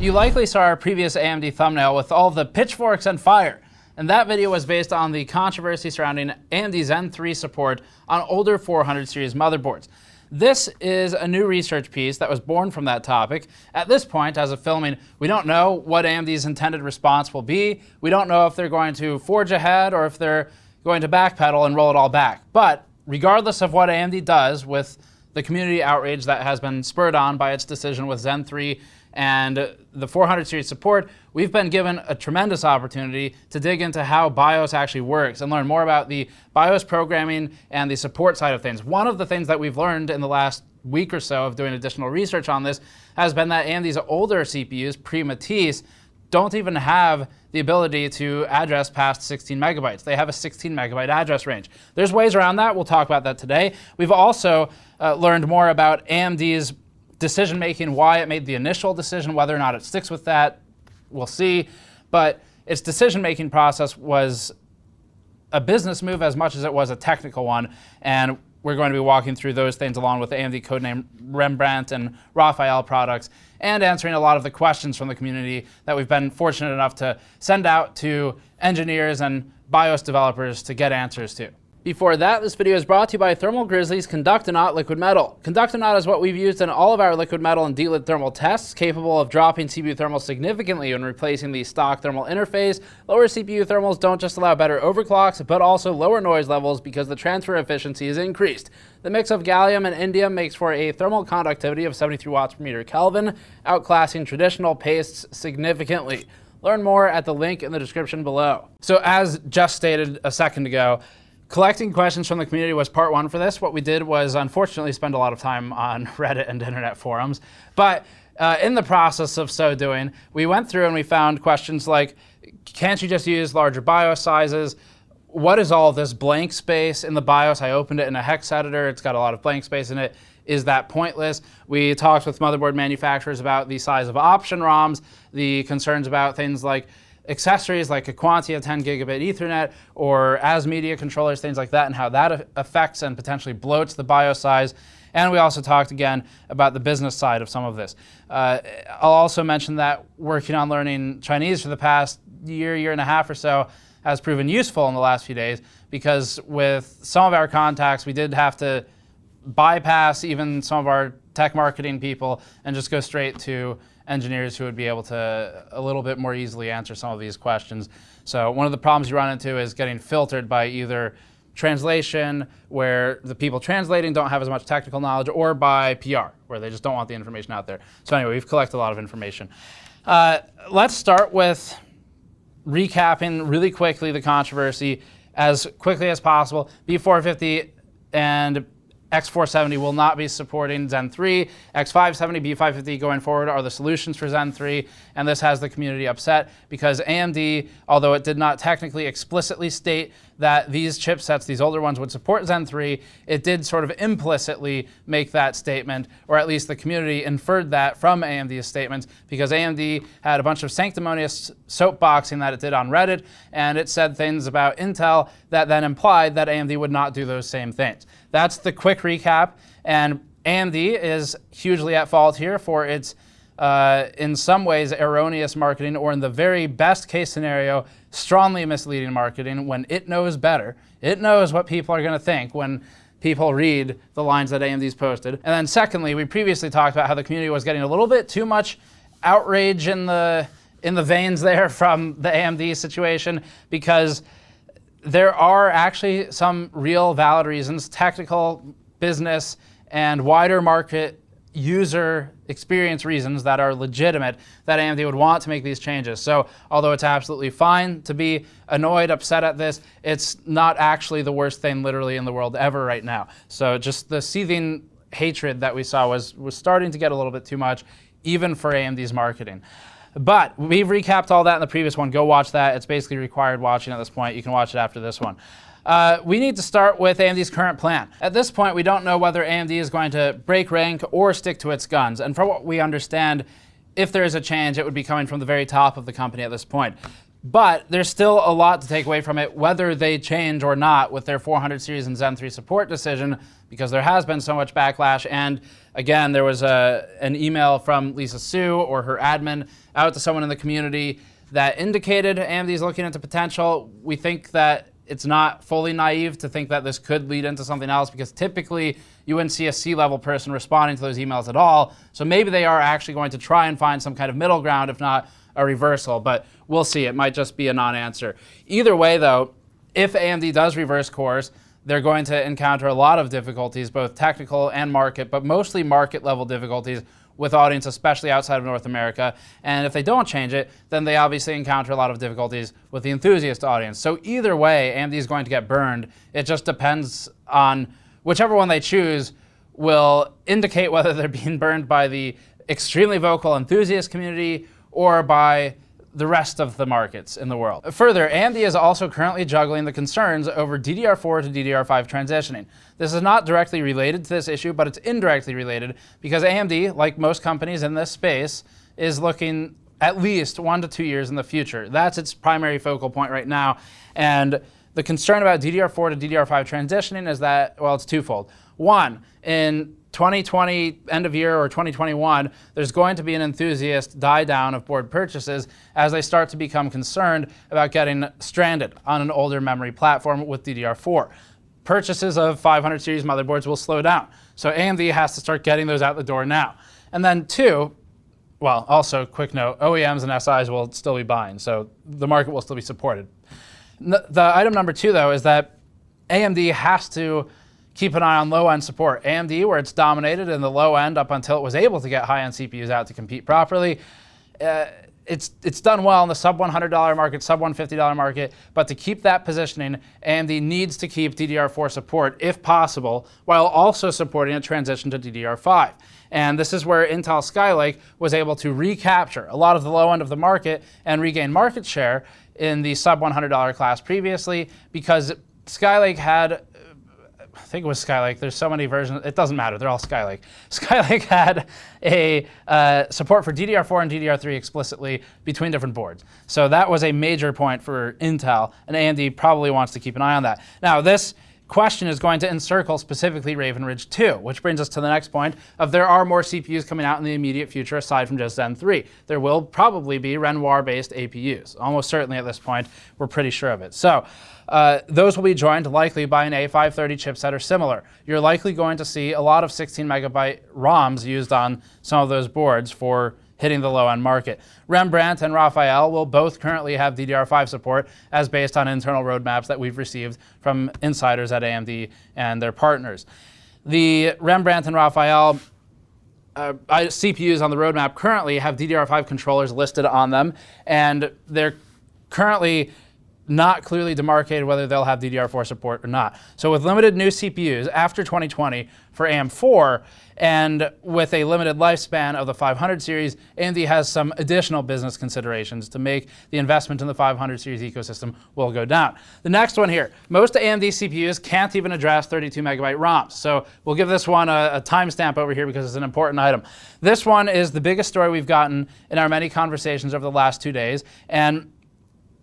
You likely saw our previous AMD thumbnail with all of the pitchforks and fire, and that video was based on the controversy surrounding AMD Zen 3 support on older 400 series motherboards. This is a new research piece that was born from that topic. At this point, as of filming, we don't know what AMD's intended response will be. We don't know if they're going to forge ahead or if they're going to backpedal and roll it all back. But regardless of what AMD does with the community outrage that has been spurred on by its decision with Zen 3 and the 400 series support, we've been given a tremendous opportunity to dig into how BIOS actually works and learn more about the BIOS programming and the support side of things. One of the things that we've learned in the last week or so of doing additional research on this has been that AMD's older CPUs, Pre-Matisse, don't even have the ability to address past 16 megabytes. They have a 16 megabyte address range. There's ways around that. We'll talk about that today. We've also learned more about AMD's decision-making, why it made the initial decision, whether or not it sticks with that, we'll see. But its decision-making process was a business move as much as it was a technical one, and we're going to be walking through those things along with the AMD codename Rembrandt and Raphael products, and answering a lot of the questions from the community that we've been fortunate enough to send out to engineers and BIOS developers to get answers to. Before that, this video is brought to you by Thermal Grizzly's Conductonaut liquid metal. Conductonaut is what we've used in all of our liquid metal and D-lid thermal tests, capable of dropping CPU thermals significantly when replacing the stock thermal interface. Lower CPU thermals don't just allow better overclocks, but also lower noise levels because the transfer efficiency is increased. The mix of gallium and indium makes for a thermal conductivity of 73 watts per meter Kelvin, outclassing traditional pastes significantly. Learn more at the link in the description below. So as just stated a second ago, collecting questions from the community was part one for this. What we did was unfortunately spend a lot of time on Reddit and internet forums. But in the process of so doing, we went through and we found questions like, can't you just use larger BIOS sizes? What is all this blank space in the BIOS? I opened it in a hex editor. It's got a lot of blank space in it. Is that pointless? We talked with motherboard manufacturers about the size of option ROMs, the concerns about things like accessories like a Quantia 10 gigabit Ethernet or as media controllers, things like that, and how that affects and potentially bloats the BIOS size. And we also talked again about the business side of some of this. I'll also mention that working on learning Chinese for the past year and a half or so has proven useful in the last few days, because with some of our contacts, we did have to bypass even some of our tech marketing people and just go straight to engineers who would be able to a little bit more easily answer some of these questions. So one of the problems you run into is getting filtered by either translation, where the people translating don't have as much technical knowledge, or by PR, where they just don't want the information out there. So anyway, we've collected a lot of information. Let's start with recapping really quickly the controversy as quickly as possible. B450 and X470 will not be supporting Zen 3. X570, B550 going forward are the solutions for Zen 3, and this has the community upset because AMD, although it did not technically explicitly state that these chipsets, these older ones, would support Zen 3, it did sort of implicitly make that statement, or at least the community inferred that from AMD's statements, because AMD had a bunch of sanctimonious soapboxing that it did on Reddit, and it said things about Intel that then implied that AMD would not do those same things. That's the quick recap, and AMD is hugely at fault here for its, in some ways, erroneous marketing, or in the very best case scenario, strongly misleading marketing when it knows better. It knows what people are going to think when people read the lines that AMD's posted. And then secondly, we previously talked about how the community was getting a little bit too much outrage in the veins there from the AMD situation, because there are actually some real valid reasons, technical, business, and wider market user experience reasons that are legitimate that AMD would want to make these changes. So although it's absolutely fine to be annoyed, upset at this, it's not actually the worst thing literally in the world ever right now. So just the seething hatred that we saw was starting to get a little bit too much, even for AMD's marketing. But we've recapped all that in the previous one. Go watch that. It's basically required watching at this point. You can watch it after this one. We need to start with AMD's current plan. At this point, we don't know whether AMD is going to break rank or stick to its guns. And from what we understand, if there is a change, it would be coming from the very top of the company at this point. But there's still a lot to take away from it, whether they change or not with their 400 series and Zen 3 support decision, because there has been so much backlash. And again, there was an email from Lisa Su, or her admin, out to someone in the community that indicated AMD is looking into potential. We think that it's not fully naive to think that this could lead into something else, because typically you wouldn't see a C-level person responding to those emails at all. So maybe they are actually going to try and find some kind of middle ground, if not a reversal, but we'll see. It might just be a non-answer. Either way, though, if AMD does reverse course, they're going to encounter a lot of difficulties, both technical and market, but mostly market-level difficulties with audience, especially outside of North America. And if they don't change it, then they obviously encounter a lot of difficulties with the enthusiast audience. So either way, AMD is going to get burned. It just depends on whichever one they choose will indicate whether they're being burned by the extremely vocal enthusiast community or by the rest of the markets in the world. Further, AMD is also currently juggling the concerns over DDR4 to DDR5 transitioning. This is not directly related to this issue, but it's indirectly related because AMD, like most companies in this space, is looking at least 1 to 2 years in the future. That's its primary focal point right now. And the concern about DDR4 to DDR5 transitioning is that, well, it's twofold. One, in 2020, end of year, or 2021, there's going to be an enthusiast die down of board purchases as they start to become concerned about getting stranded on an older memory platform with DDR4. Purchases of 500 series motherboards will slow down. So AMD has to start getting those out the door now. And then two, well, also quick note, OEMs and SIs will still be buying, so the market will still be supported. The item number two, though, is that AMD has to keep an eye on low-end support. AMD, where it's dominated in the low end up until it was able to get high-end CPUs out to compete properly, it's done well in the sub-$100 market, sub-$150 market, but to keep that positioning, AMD needs to keep DDR4 support, if possible, while also supporting a transition to DDR5. And this is where Intel Skylake was able to recapture a lot of the low end of the market and regain market share in the sub-$100 class previously, because Skylake had, I think it was Skylake, there's so many versions, it doesn't matter, they're all Skylake. Skylake had a support for DDR4 and DDR3 explicitly between different boards. So that was a major point for Intel, and AMD probably wants to keep an eye on that. Now, this question is going to encircle specifically Raven Ridge 2, which brings us to the next point of there are more CPUs coming out in the immediate future aside from just Zen 3. There will probably be Renoir-based APUs. Almost certainly at this point, we're pretty sure of it. So those will be joined likely by an A530 chipset or similar. You're likely going to see a lot of 16 megabyte ROMs used on some of those boards for hitting the low-end market. Rembrandt and Raphael will both currently have DDR5 support as based on internal roadmaps that we've received from insiders at AMD and their partners. The Rembrandt and Raphael CPUs on the roadmap currently have DDR5 controllers listed on them, and they're currently not clearly demarcated whether they'll have DDR4 support or not. So with limited new CPUs after 2020 for AM4, and with a limited lifespan of the 500 series, AMD has some additional business considerations to make the investment in the 500 series ecosystem will go down. The next one here, most AMD CPUs can't even address 32 megabyte ROMs. So we'll give this one a timestamp over here because it's an important item. This one is the biggest story we've gotten in our many conversations over the last 2 days. And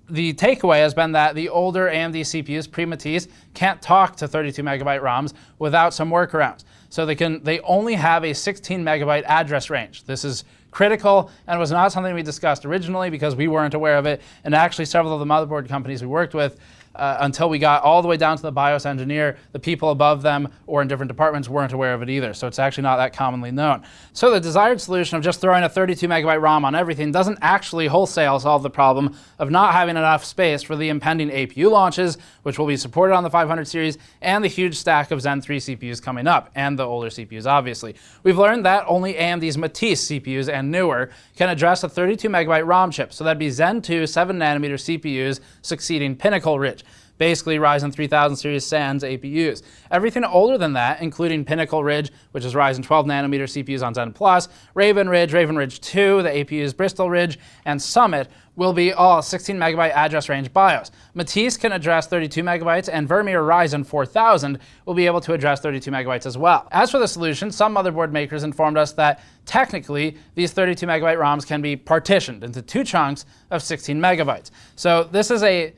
the takeaway has been that the older AMD CPUs, Pre-Matisse, can't talk to 32 megabyte ROMs without some workarounds. So they only have a 16 megabyte address range. This is critical and was not something we discussed originally because we weren't aware of it. And actually several of the motherboard companies we worked with, until we got all the way down to the BIOS engineer, the people above them or in different departments weren't aware of it either. So it's actually not that commonly known. So the desired solution of just throwing a 32 megabyte ROM on everything doesn't actually wholesale solve the problem of not having enough space for the impending APU launches, which will be supported on the 500 series, and the huge stack of Zen 3 CPUs coming up, and the older CPUs, obviously. We've learned that only AMD's Matisse CPUs and newer can address a 32 megabyte ROM chip. So that'd be Zen 2 7 nanometer CPUs succeeding Pinnacle Ridge. basically Ryzen 3000 series Sans APUs. Everything older than that, including Pinnacle Ridge, which is Ryzen 12 nanometer CPUs on Zen Plus, Raven Ridge 2, the APUs Bristol Ridge, and Summit, will be all 16 megabyte address range BIOS. Matisse can address 32 megabytes, and Vermeer Ryzen 4000 will be able to address 32 megabytes as well. As for the solution, some motherboard makers informed us that technically these 32 megabyte ROMs can be partitioned into 2 chunks of 16 megabytes. So this is a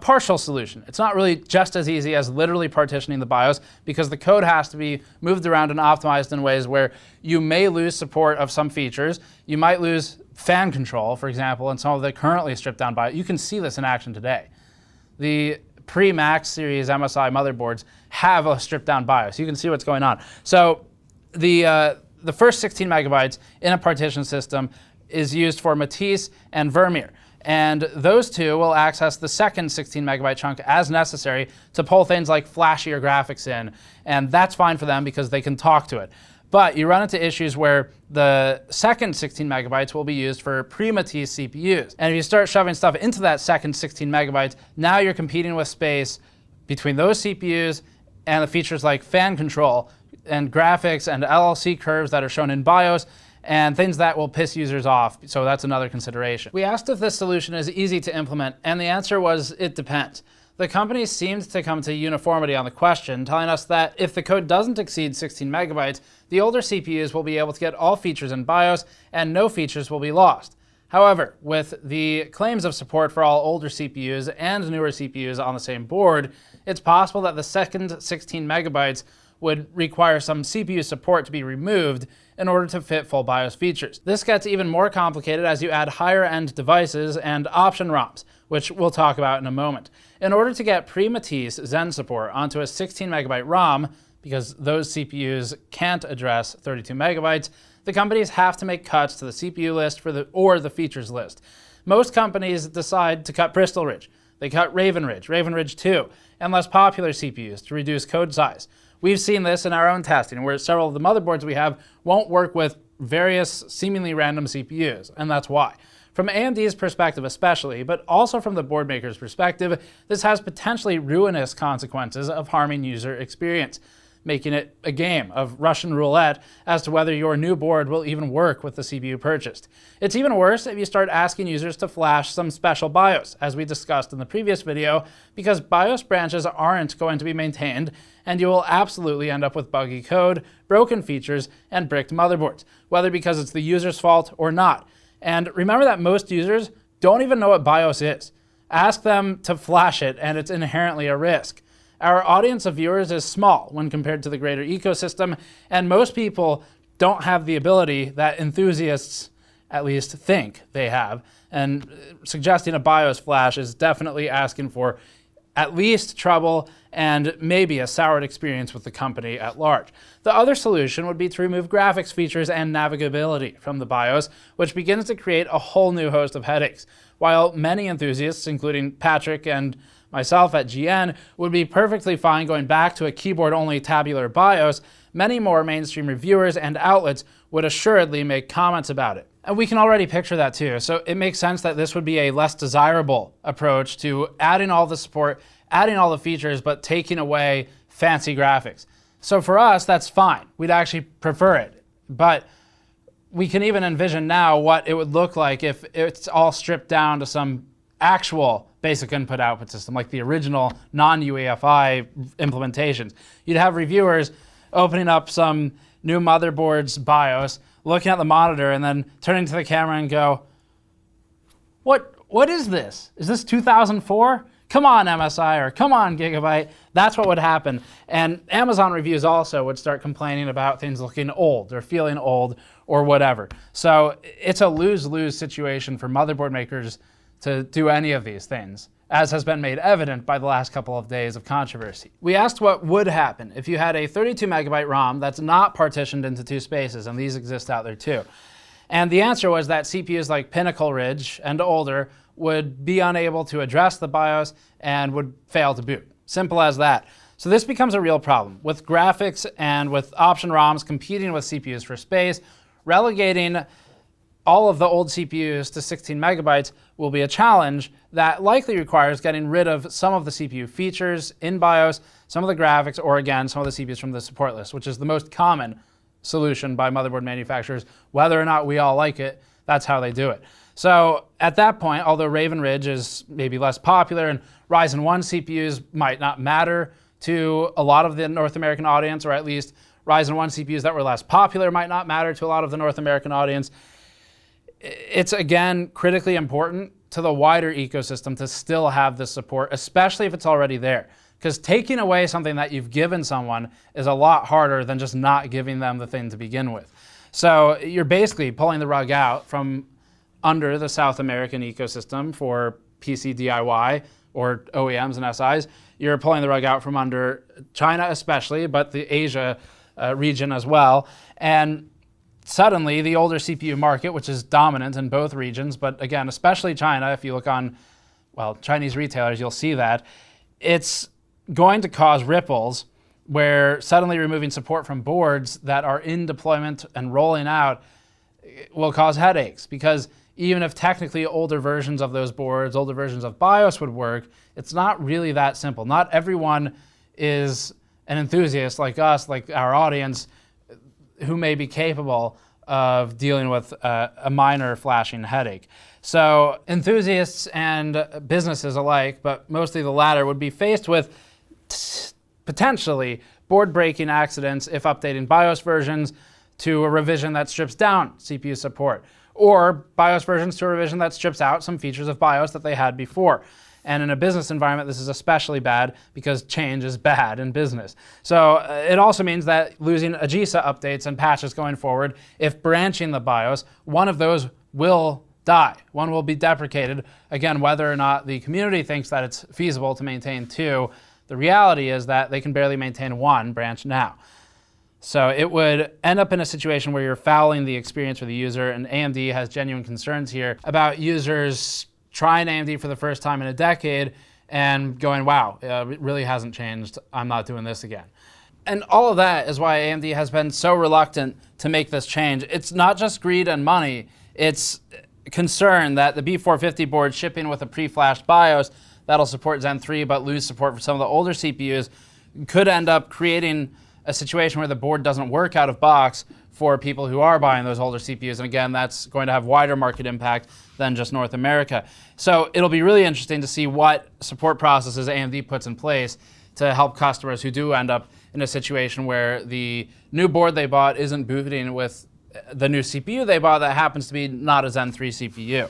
partial solution. It's not really just as easy as literally partitioning the BIOS, because the code has to be moved around and optimized in ways where you may lose support of some features. You might lose fan control, for example, in some of the currently stripped down BIOS. You can see this in action today. The Pre-Max series MSI motherboards have a stripped down BIOS. You can see what's going on. So the first 16 megabytes in a partition system is used for Matisse and Vermeer. And those two will access the second 16 megabyte chunk as necessary to pull things like flashier graphics in. And that's fine for them because they can talk to it. But you run into issues where the second 16 megabytes will be used for Pre-Matisse CPUs. And if you start shoving stuff into that second 16 megabytes, now you're competing with space between those CPUs and the features like fan control and graphics and LLC curves that are shown in BIOS, and things that will piss users off, so that's another consideration. We asked if this solution is easy to implement, and the answer was it depends. The company seemed to come to uniformity on the question, telling us that if the code doesn't exceed 16 megabytes, the older CPUs will be able to get all features in BIOS and no features will be lost. However, with the claims of support for all older CPUs and newer CPUs on the same board, it's possible that the second 16 megabytes would require some CPU support to be removed in order to fit full BIOS features. This gets even more complicated as you add higher end devices and option ROMs, which we'll talk about in a moment. In order to get Pre-Matisse Zen support onto a 16 megabyte ROM, because those CPUs can't address 32 megabytes, the companies have to make cuts to the CPU list or the features list. Most companies decide to cut Bristol Ridge. They cut Raven Ridge 2, and less popular CPUs to reduce code size. We've seen this in our own testing, where several of the motherboards we have won't work with various seemingly random CPUs, and that's why. From AMD's perspective especially, but also from the board maker's perspective, this has potentially ruinous consequences of harming user experience, making it a game of Russian roulette as to whether your new board will even work with the CPU purchased. It's even worse if you start asking users to flash some special BIOS, as we discussed in the previous video, because BIOS branches aren't going to be maintained, and you will absolutely end up with buggy code, broken features, and bricked motherboards, whether because it's the user's fault or not. And remember that most users don't even know what BIOS is. Ask them to flash it, and it's inherently a risk. Our audience of viewers is small when compared to the greater ecosystem, and most people don't have the ability that enthusiasts at least think they have. And suggesting a BIOS flash is definitely asking for at least trouble and maybe a soured experience with the company at large. The other solution would be to remove graphics features and navigability from the BIOS, which begins to create a whole new host of headaches. While many enthusiasts, including Patrick and myself at GN, would be perfectly fine going back to a keyboard-only tabular BIOS, many more mainstream reviewers and outlets would assuredly make comments about it. And we can already picture that too, so it makes sense that this would be a less desirable approach to adding all the support, adding all the features, but taking away fancy graphics. So for us, that's fine. We'd actually prefer it. But we can even envision now what it would look like if it's all stripped down to some actual basic input-output system, like the original non-UEFI implementations. You'd have reviewers opening up some new motherboard's BIOS, looking at the monitor, and then turning to the camera and go, what is this? Is this 2004? Come on, MSI, or come on, Gigabyte. That's what would happen. And Amazon reviews also would start complaining about things looking old or feeling old or whatever. So it's a lose-lose situation for motherboard makers to do any of these things, as has been made evident by the last couple of days of controversy. We asked what would happen if you had a 32 megabyte ROM that's not partitioned into 2 spaces, and these exist out there too. And the answer was that CPUs like Pinnacle Ridge and older would be unable to address the BIOS and would fail to boot. Simple as that. So this becomes a real problem. With graphics and with option ROMs competing with CPUs for space, relegating all of the old CPUs to 16 megabytes will be a challenge that likely requires getting rid of some of the CPU features in BIOS, some of the graphics, or again, some of the CPUs from the support list, which is the most common solution by motherboard manufacturers. Whether or not we all like it, that's how they do it. So at that point, although Raven Ridge is maybe less popular and Ryzen 1 CPUs might not matter to a lot of the North American audience, or at least Ryzen 1 CPUs that were less popular might not matter to a lot of the North American audience, it's again critically important to the wider ecosystem to still have this support, especially if it's already there. Because taking away something that you've given someone is a lot harder than just not giving them the thing to begin with. So you're basically pulling the rug out from under the South American ecosystem for PC DIY or OEMs and SIs. You're pulling the rug out from under China especially, but the Asia region as well. And suddenly the older CPU market, which is dominant in both regions, but again, especially China, if you look on, well, Chinese retailers, you'll see that, it's going to cause ripples where suddenly removing support from boards that are in deployment and rolling out will cause headaches, because even if technically older versions of those boards, older versions of BIOS would work, it's not really that simple. Not everyone is an enthusiast like us, like our audience, who may be capable of dealing with a minor flashing headache. So enthusiasts and businesses alike, but mostly the latter, would be faced with potentially board-breaking accidents if updating BIOS versions to a revision that strips down CPU support, or BIOS versions to a revision that strips out some features of BIOS that they had before. And in a business environment, this is especially bad because change is bad in business. So it also means that losing AGESA updates and patches going forward, if branching the BIOS, one of those will die. One will be deprecated. Again, whether or not the community thinks that it's feasible to maintain two, the reality is that they can barely maintain one branch now. So it would end up in a situation where you're fouling the experience for the user, and AMD has genuine concerns here about users trying AMD for the first time in a decade and going, wow, it really hasn't changed. I'm not doing this again. And all of that is why AMD has been so reluctant to make this change. It's not just greed and money. It's concern that the B450 board shipping with a pre-flashed BIOS that'll support Zen 3 but lose support for some of the older CPUs could end up creating a situation where the board doesn't work out of box for people who are buying those older CPUs. And again, that's going to have wider market impact than just North America. So it'll be really interesting to see what support processes AMD puts in place to help customers who do end up in a situation where the new board they bought isn't booting with the new CPU they bought that happens to be not a Zen 3 CPU.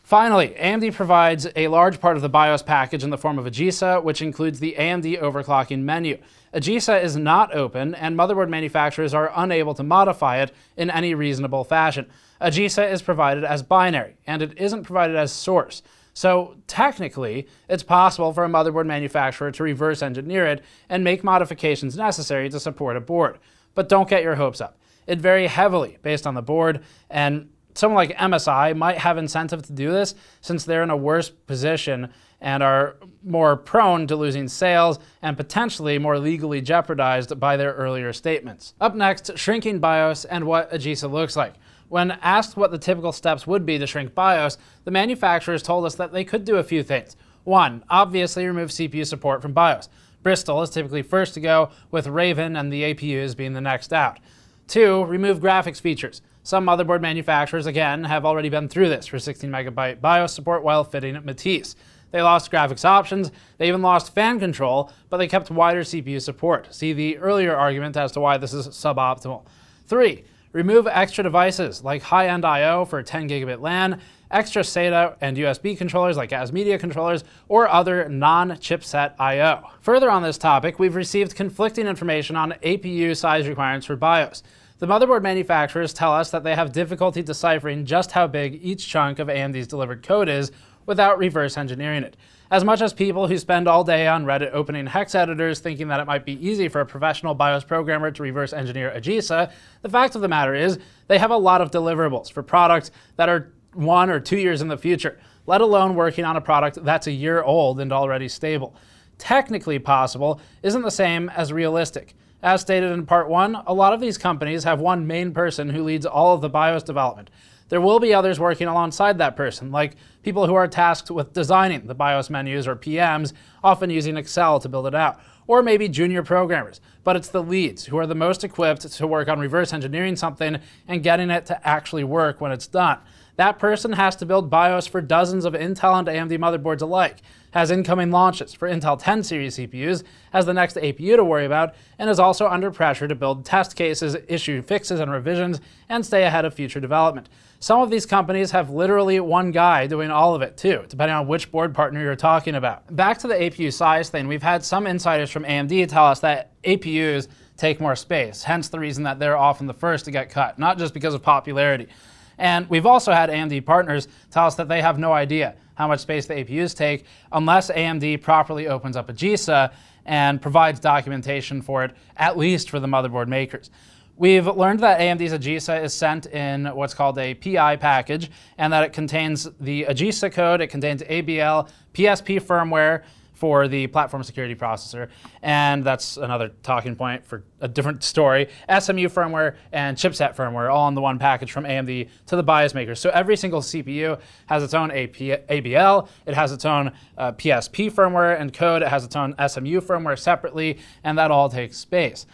Finally, AMD provides a large part of the BIOS package in the form of AGESA, which includes the AMD overclocking menu. AGESA is not open, and motherboard manufacturers are unable to modify it in any reasonable fashion. AGESA is provided as binary, and it isn't provided as source. So technically, it's possible for a motherboard manufacturer to reverse engineer it and make modifications necessary to support a board. But don't get your hopes up. It varies heavily based on the board, and someone like MSI might have incentive to do this since they're in a worse position and are more prone to losing sales and potentially more legally jeopardized by their earlier statements. Up next, shrinking BIOS and what AGESA looks like. When asked what the typical steps would be to shrink BIOS, the manufacturers told us that they could do a few things. One, obviously remove CPU support from BIOS. Bristol is typically first to go, with Raven and the APUs being the next out. Two, remove graphics features. Some motherboard manufacturers, again, have already been through this for 16 megabyte BIOS support while fitting Matisse. They lost graphics options, they even lost fan control, but they kept wider CPU support. See the earlier argument as to why this is suboptimal. 3, remove extra devices like high-end I/O for 10 gigabit LAN, extra SATA and USB controllers like AS Media controllers, or other non-chipset I/O. Further on this topic, we've received conflicting information on APU size requirements for BIOS. The motherboard manufacturers tell us that they have difficulty deciphering just how big each chunk of AMD's delivered code is without reverse engineering it. As much as people who spend all day on Reddit opening hex editors thinking that it might be easy for a professional BIOS programmer to reverse engineer AGESA, the fact of the matter is they have a lot of deliverables for products that are 1 or 2 years in the future, let alone working on a product that's a year old and already stable. Technically possible isn't the same as realistic. As stated in part 1, a lot of these companies have one main person who leads all of the BIOS development. There will be others working alongside that person, like people who are tasked with designing the BIOS menus, or PMs, often using Excel to build it out, or maybe junior programmers. But it's the leads who are the most equipped to work on reverse engineering something and getting it to actually work when it's done. That person has to build BIOS for dozens of Intel and AMD motherboards alike, has incoming launches for Intel 10 series CPUs, has the next APU to worry about, and is also under pressure to build test cases, issue fixes and revisions, and stay ahead of future development. Some of these companies have literally one guy doing all of it too, depending on which board partner you're talking about. Back to the APU size thing, we've had some insiders from AMD tell us that APUs take more space, hence the reason that they're often the first to get cut, not just because of popularity. And we've also had AMD partners tell us that they have no idea how much space the APUs take unless AMD properly opens up AGESA and provides documentation for it, at least for the motherboard makers. We've learned that AMD's AGESA is sent in what's called a PI package, and that it contains the AGESA code, it contains ABL, PSP firmware for the platform security processor, and that's another talking point for a different story, SMU firmware and chipset firmware all in the one package from AMD to the BIOS makers. So every single CPU has its own ABL, it has its own PSP firmware and code, it has its own SMU firmware separately, and that all takes space.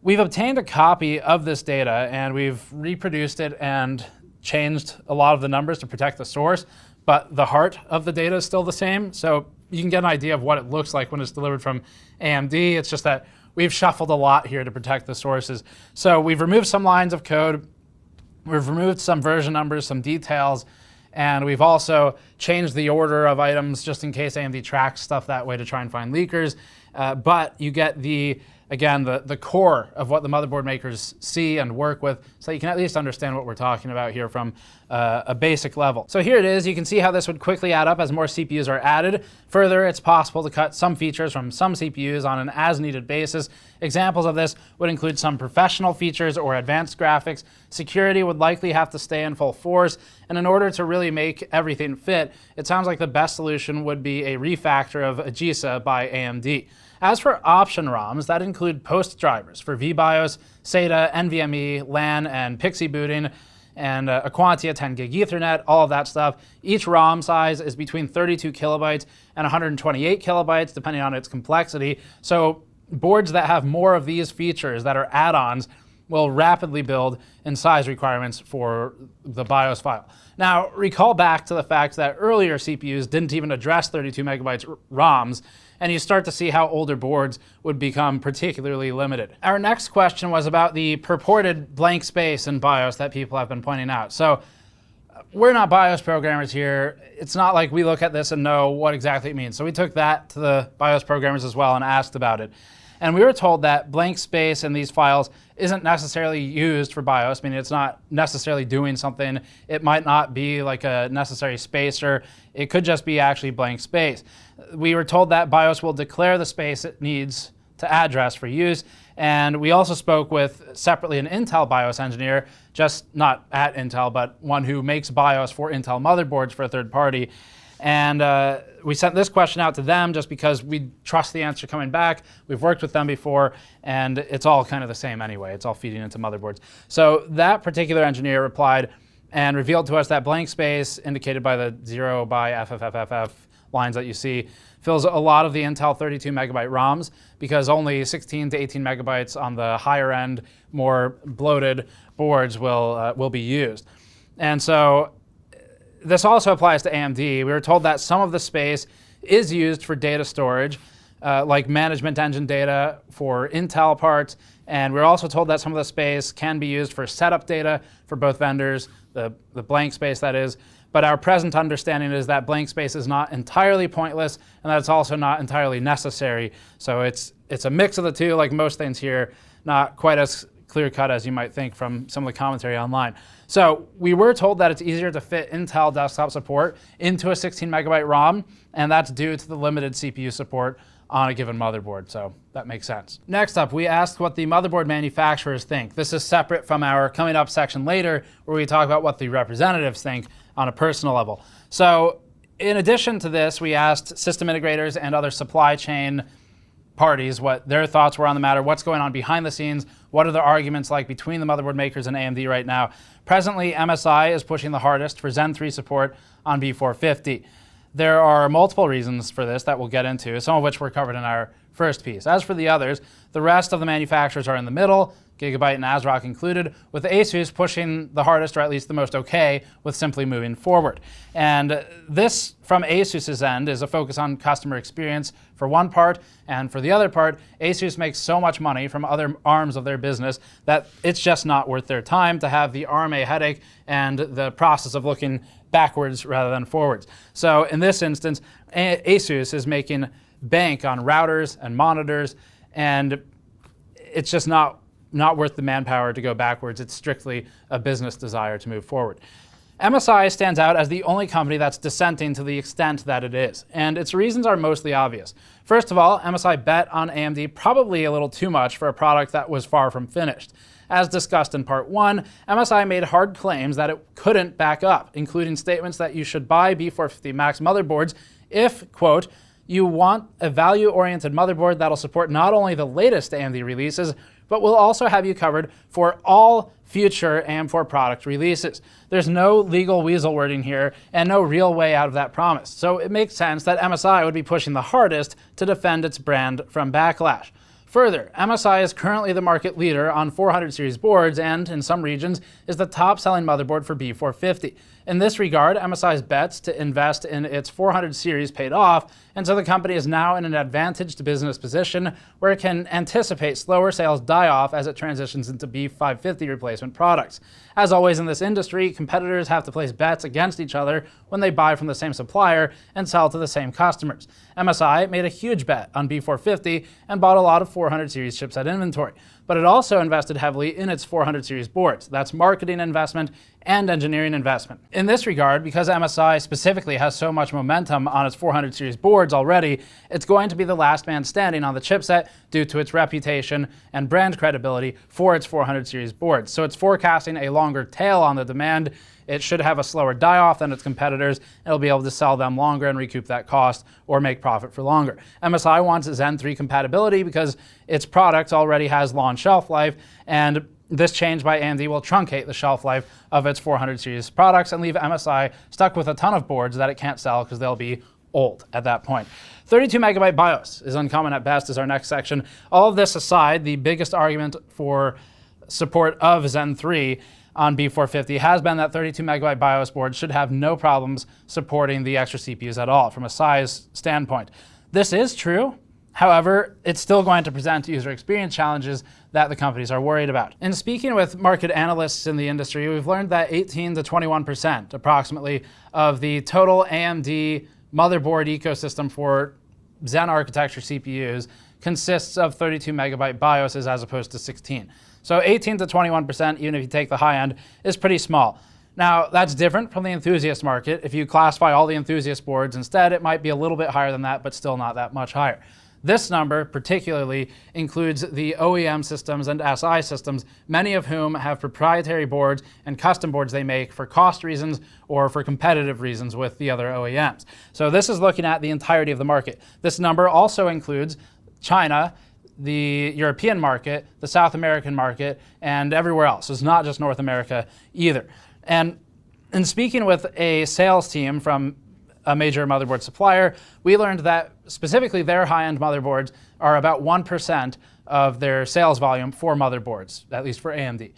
We've obtained a copy of this data and we've reproduced it and changed a lot of the numbers to protect the source, but the heart of the data is still the same. So you can get an idea of what it looks like when it's delivered from AMD. It's just that we've shuffled a lot here to protect the sources. So we've removed some lines of code, we've removed some version numbers, some details, and we've also changed the order of items just in case AMD tracks stuff that way to try and find leakers. But you get again, the core of what the motherboard makers see and work with, so you can at least understand what we're talking about here from a basic level. So here it is. You can see how this would quickly add up as more CPUs are added. Further, it's possible to cut some features from some CPUs on an as-needed basis. Examples of this would include some professional features or advanced graphics. Security would likely have to stay in full force, and in order to really make everything fit, it sounds like the best solution would be a refactor of AGESA by AMD. As for option ROMs, that include post drivers for VBIOS, SATA, NVMe, LAN, and PXE booting, and a Quantia 10 gig Ethernet, all of that stuff. Each ROM size is between 32 kilobytes and 128 kilobytes, depending on its complexity. So boards that have more of these features that are add-ons will rapidly build in size requirements for the BIOS file. Now, recall back to the fact that earlier CPUs didn't even address 32 megabytes ROMs, and you start to see how older boards would become particularly limited. Our next question was about the purported blank space in BIOS that people have been pointing out. So we're not BIOS programmers here. It's not like we look at this and know what exactly it means. So we took that to the BIOS programmers as well and asked about it. And we were told that blank space in these files isn't necessarily used for BIOS, meaning it's not necessarily doing something. It might not be like a necessary spacer. It could just be actually blank space. We were told that BIOS will declare the space it needs to address for use. And we also spoke with separately an Intel BIOS engineer, just not at Intel, but one who makes BIOS for Intel motherboards for a third party. And we sent this question out to them just because we trust the answer coming back. We've worked with them before, and it's all kind of the same anyway. It's all feeding into motherboards. So that particular engineer replied and revealed to us that blank space, indicated by the 0 by FFFFF lines that you see, fills a lot of the Intel 32 megabyte ROMs because only 16 to 18 megabytes on the higher end, more bloated boards will be used. And so this also applies to AMD. We were told that some of the space is used for data storage, like management engine data for Intel parts, and we were also told that some of the space can be used for setup data for both vendors, the blank space that is, but our present understanding is that blank space is not entirely pointless, and that it's also not entirely necessary. So it's a mix of the two, like most things here, not quite as clear-cut as you might think from some of the commentary online. So we were told that it's easier to fit Intel desktop support into a 16 megabyte ROM, and that's due to the limited CPU support on a given motherboard, so that makes sense. Next up, we asked what the motherboard manufacturers think. This is separate from our coming up section later, where we talk about what the representatives think on a personal level. So in addition to this, we asked system integrators and other supply chain parties what their thoughts were on the matter, what's going on behind the scenes, what are the arguments like between the motherboard makers and AMD right now. Presently, MSI is pushing the hardest for Zen 3 support on B450. There are multiple reasons for this that we'll get into, some of which were covered in our first piece. As for the others, the rest of the manufacturers are in the middle, Gigabyte and ASRock included, with Asus pushing the hardest, or at least the most okay, with simply moving forward. And this, from Asus's end, is a focus on customer experience for one part, and for the other part, Asus makes so much money from other arms of their business that it's just not worth their time to have the RMA headache and the process of looking backwards rather than forwards. So in this instance, Asus is making bank on routers and monitors, and it's just not worth the manpower to go backwards. It's strictly a business desire to move forward. MSI stands out as the only company that's dissenting to the extent that it is, and its reasons are mostly obvious. First of all, MSI bet on AMD probably a little too much for a product that was far from finished. As discussed in part 1, MSI made hard claims that it couldn't back up, including statements that you should buy B450 Max motherboards if, quote, you want a value-oriented motherboard that'll support not only the latest AMD releases, but will also have you covered for all future AM4 product releases. There's no legal weasel wording here and no real way out of that promise. So it makes sense that MSI would be pushing the hardest to defend its brand from backlash. Further, MSI is currently the market leader on 400 series boards and, in some regions, is the top-selling motherboard for B450. In this regard, MSI's bets to invest in its 400 series paid off, and so the company is now in an advantaged business position where it can anticipate slower sales die off as it transitions into B550 replacement products. As always in this industry, competitors have to place bets against each other when they buy from the same supplier and sell to the same customers. MSI made a huge bet on B450 and bought a lot of 400 series chipset inventory, but it also invested heavily in its 400 series boards. That's marketing investment and engineering investment. In this regard, because MSI specifically has so much momentum on its 400 series boards already, it's going to be the last man standing on the chipset due to its reputation and brand credibility for its 400 series boards. So it's forecasting a longer tail on the demand. It should have a slower die-off than its competitors, and it'll be able to sell them longer and recoup that cost or make profit for longer. MSI wants Zen 3 compatibility because its product already has long shelf life, and this change by AMD will truncate the shelf life of its 400 series products and leave MSI stuck with a ton of boards that it can't sell because they'll be old at that point. 32 megabyte BIOS is uncommon at best is our next section. All of this aside, the biggest argument for support of Zen 3 on B450 has been that 32 megabyte BIOS boards should have no problems supporting the extra CPUs at all from a size standpoint. This is true. However, it's still going to present user experience challenges that the companies are worried about. In speaking with market analysts in the industry, we've learned that 18 to 21% approximately of the total AMD motherboard ecosystem for Zen architecture CPUs consists of 32 megabyte BIOSes as opposed to 16. So 18 to 21%, even if you take the high end, is pretty small. Now, that's different from the Enthusiast market. If you classify all the Enthusiast boards instead, it might be a little bit higher than that, but still not that much higher. This number particularly includes the OEM systems and SI systems, many of whom have proprietary boards and custom boards they make for cost reasons or for competitive reasons with the other OEMs. So this is looking at the entirety of the market. This number also includes China, the European market, the South American market, and everywhere else. It's not just North America either. And in speaking with a sales team from a major motherboard supplier, we learned that specifically their high-end motherboards are about 1% of their sales volume for motherboards, at least for AMD.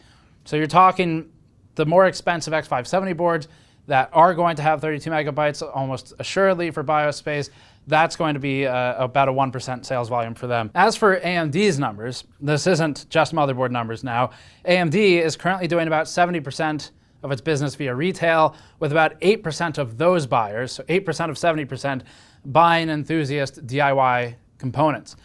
So you're talking the more expensive X570 boards that are going to have 32 megabytes almost assuredly for BIOS space. That's going to be about a 1% sales volume for them. As for AMD's numbers, this isn't just motherboard numbers now. AMD is currently doing about 70% of its business via retail, with about 8% of those buyers, so 8% of 70%, buying Enthusiast DIY components.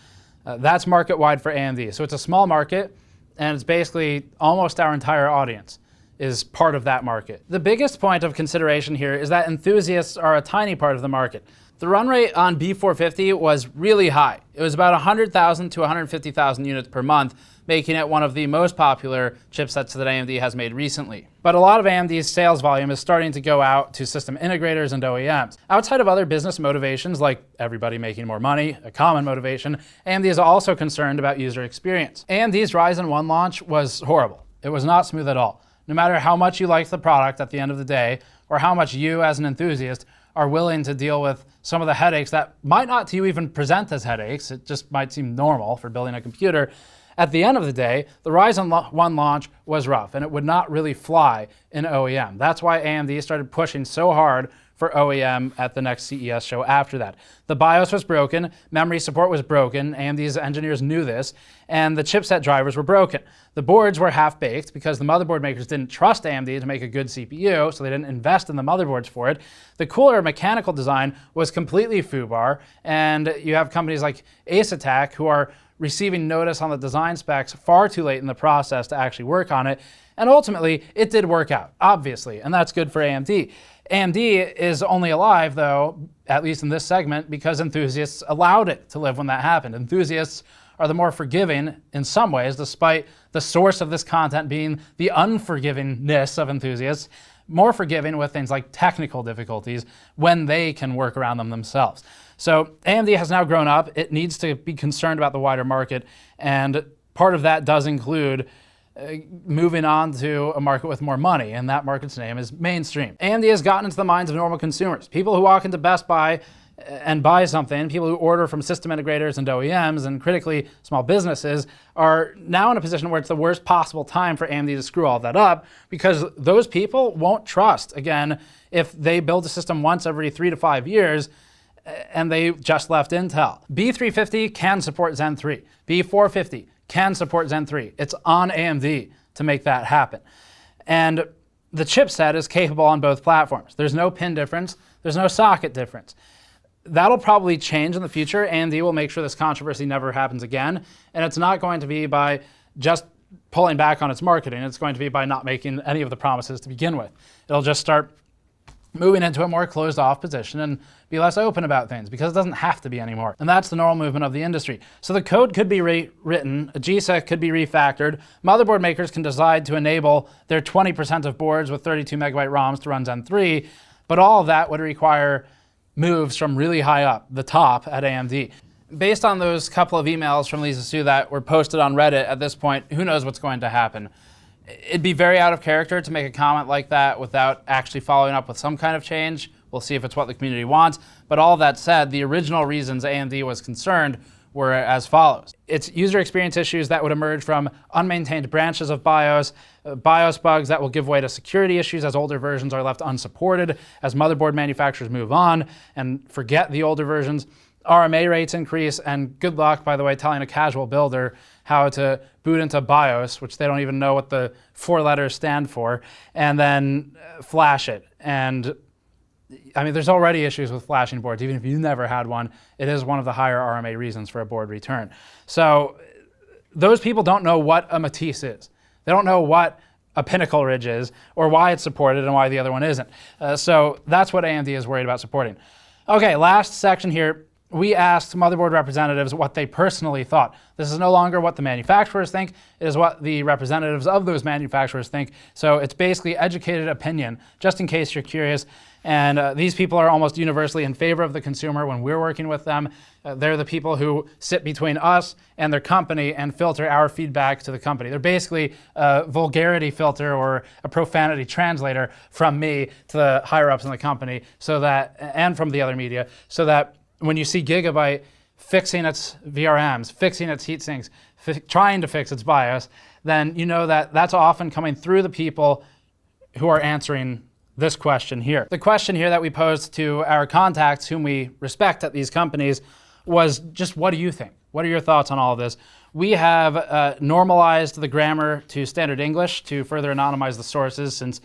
That's market-wide for AMD. So it's a small market, and it's basically almost our entire audience is part of that market. The biggest point of consideration here is that enthusiasts are a tiny part of the market. The run rate on B450 was really high. It was about 100,000 to 150,000 units per month making it one of the most popular chipsets that AMD has made recently. But a lot of AMD's sales volume is starting to go out to system integrators and OEMs. Outside of other business motivations, like everybody making more money, a common motivation, AMD is also concerned about user experience. AMD's Ryzen 1 launch was horrible. It was not smooth at all. No matter how much you liked the product at the end of the day, or how much you as an enthusiast are willing to deal with some of the headaches that might not to you even present as headaches, it just might seem normal for building a computer. At the end of the day, the Ryzen 1 launch was rough, and it would not really fly in OEM. That's why AMD started pushing so hard for OEM at the next CES show after that. The BIOS was broken, memory support was broken, AMD's engineers knew this, and the chipset drivers were broken. The boards were half-baked because the motherboard makers didn't trust AMD to make a good CPU, so they didn't invest in the motherboards for it. The cooler mechanical design was completely foobar, and you have companies like AGESA who are receiving notice on the design specs far too late in the process to actually work on it. And ultimately, it did work out, obviously, and that's good for AMD. AMD is only alive, though, at least in this segment, because enthusiasts allowed it to live when that happened. Enthusiasts are the more forgiving in some ways, despite the source of this content being the unforgivingness of enthusiasts, more forgiving with things like technical difficulties when they can work around them themselves. So AMD has now grown up. It needs to be concerned about the wider market, and part of that does include moving on to a market with more money, and that market's name is mainstream. AMD has gotten into the minds of normal consumers. People who walk into Best Buy and buy something, people who order from system integrators and OEMs, and critically small businesses, are now in a position where it's the worst possible time for AMD to screw all that up, because those people won't trust, again, if they build a system once every 3 to 5 years, and they just left Intel. B350 can support Zen 3. B450 can support Zen 3. It's on AMD to make that happen. And the chipset is capable on both platforms. There's no pin difference. There's no socket difference. That'll probably change in the future. AMD will make sure this controversy never happens again. And it's not going to be by just pulling back on its marketing. It's going to be by not making any of the promises to begin with. It'll just start moving into a more closed-off position and be less open about things, because it doesn't have to be anymore. And that's the normal movement of the industry. So the code could be rewritten, AGESA could be refactored, motherboard makers can decide to enable their 20% of boards with 32 megabyte ROMs to run Zen 3, but all of that would require moves from really high up, the top at AMD. Based on those couple of emails from Lisa Su that were posted on Reddit at this point, who knows what's going to happen? It'd be very out of character to make a comment like that without actually following up with some kind of change. We'll see if it's what the community wants. But all that said, the original reasons AMD was concerned were as follows. It's user experience issues that would emerge from unmaintained branches of BIOS, BIOS bugs that will give way to security issues as older versions are left unsupported, as motherboard manufacturers move on and forget the older versions. RMA rates increase, and good luck, by the way, telling a casual builder how to boot into BIOS, which they don't even know what the 4 letters stand for, and then flash it. And I mean, there's already issues with flashing boards. Even if you never had one, it is one of the higher RMA reasons for a board return. So those people don't know what a Matisse is. They don't know what a Pinnacle Ridge is, or why it's supported and why the other one isn't. So that's what AMD is worried about supporting. Okay, last section here. We asked motherboard representatives what they personally thought. This is no longer what the manufacturers think, it is what the representatives of those manufacturers think. So it's basically educated opinion, just in case you're curious. And these people are almost universally in favor of the consumer when we're working with them. They're the people who sit between us and their company and filter our feedback to the company. They're basically a vulgarity filter or a profanity translator from me to the higher ups in the company, so that, and from the other media, so that when you see Gigabyte fixing its VRMs, fixing its heatsinks, trying to fix its BIOS, then you know that that's often coming through the people who are answering this question here. The question here that we posed to our contacts, whom we respect at these companies, was just, what do you think? What are your thoughts on all of this? We have normalized the grammar to standard English to further anonymize the sources, since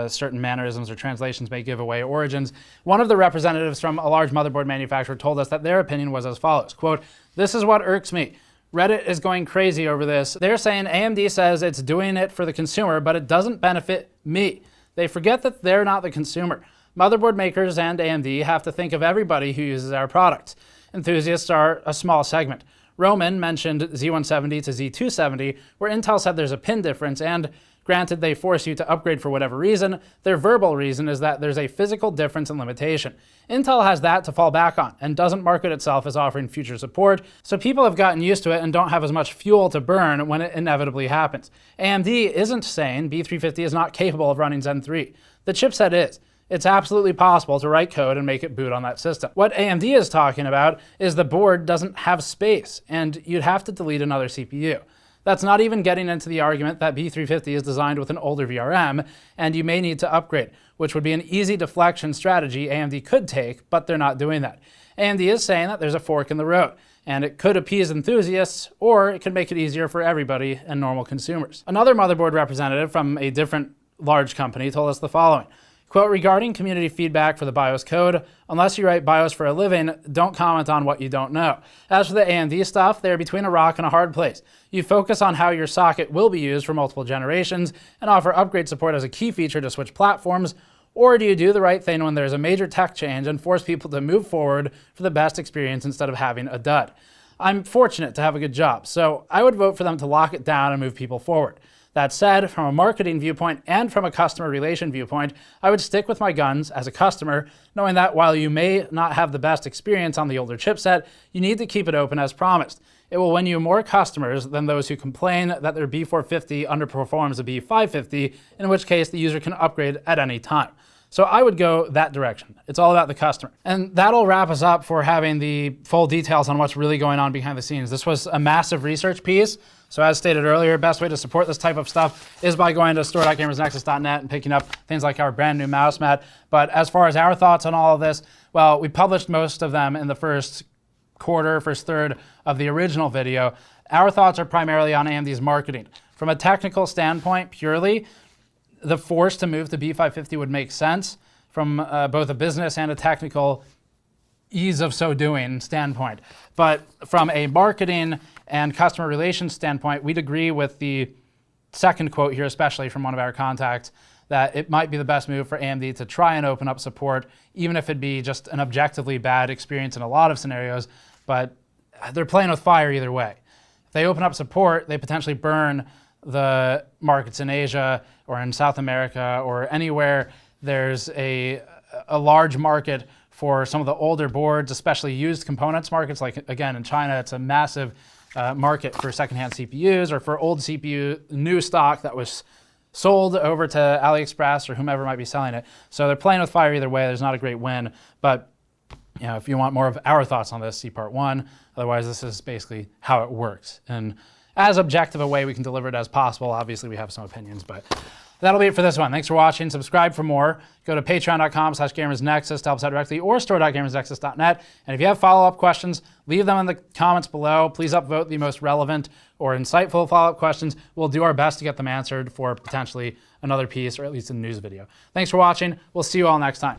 certain mannerisms or translations may give away origins. One of the representatives from a large motherboard manufacturer told us that their opinion was as follows, quote, "This is what irks me. Reddit is going crazy over this. They're saying AMD says it's doing it for the consumer, but it doesn't benefit me. They forget that they're not the consumer. Motherboard makers and AMD have to think of everybody who uses our products. Enthusiasts are a small segment. Roman mentioned Z170 to Z270, where Intel said there's a pin difference, and granted they force you to upgrade for whatever reason, their verbal reason is that there's a physical difference and limitation. Intel has that to fall back on and doesn't market itself as offering future support, so people have gotten used to it and don't have as much fuel to burn when it inevitably happens. AMD isn't saying B350 is not capable of running Zen 3. The chipset is. It's absolutely possible to write code and make it boot on that system. What AMD is talking about is the board doesn't have space, and you'd have to delete another CPU. That's not even getting into the argument that B350 is designed with an older VRM, and you may need to upgrade, which would be an easy deflection strategy AMD could take, but they're not doing that. AMD is saying that there's a fork in the road, and it could appease enthusiasts, or it could make it easier for everybody and normal consumers. Another motherboard representative from a different large company told us the following. Quote, regarding community feedback for the BIOS code, unless you write BIOS for a living, don't comment on what you don't know. As for the AMD stuff, they're between a rock and a hard place. You focus on how your socket will be used for multiple generations and offer upgrade support as a key feature to switch platforms, or do you do the right thing when there's a major tech change and force people to move forward for the best experience instead of having a dud? I'm fortunate to have a good job, so I would vote for them to lock it down and move people forward. That said, from a marketing viewpoint and from a customer relation viewpoint, I would stick with my guns as a customer, knowing that while you may not have the best experience on the older chipset, you need to keep it open as promised. It will win you more customers than those who complain that their B450 underperforms a B550, in which case the user can upgrade at any time. So I would go that direction. It's all about the customer. And that'll wrap us up for having the full details on what's really going on behind the scenes. This was a massive research piece. So as stated earlier, best way to support this type of stuff is by going to store.gamersnexus.net and picking up things like our brand new mouse mat. But as far as our thoughts on all of this, well, we published most of them in the first third of the original video. Our thoughts are primarily on AMD's marketing. From a technical standpoint, purely, the force to move to B550 would make sense from both a business and a technical ease of so doing standpoint. But from a marketing and customer relations standpoint, we'd agree with the second quote here, especially from one of our contacts, that it might be the best move for AMD to try and open up support, even if it'd be just an objectively bad experience in a lot of scenarios, but they're playing with fire either way. If they open up support, they potentially burn the markets in Asia or in South America or anywhere there's a large market for some of the older boards, especially used components markets. Like again, in China, it's a massive market for secondhand CPUs or for old CPU, new stock that was sold over to AliExpress or whomever might be selling it. So they're playing with fire either way. There's not a great win, but you know, if you want more of our thoughts on this, see part 1. Otherwise, this is basically how it works. And as objective a way we can deliver it as possible. Obviously, we have some opinions, but that'll be it for this one. Thanks for watching. Subscribe for more. Go to patreon.com/gamersnexus to help us out directly or store.gamersnexus.net. And if you have follow-up questions, leave them in the comments below. Please upvote the most relevant or insightful follow-up questions. We'll do our best to get them answered for potentially another piece or at least a news video. Thanks for watching. We'll see you all next time.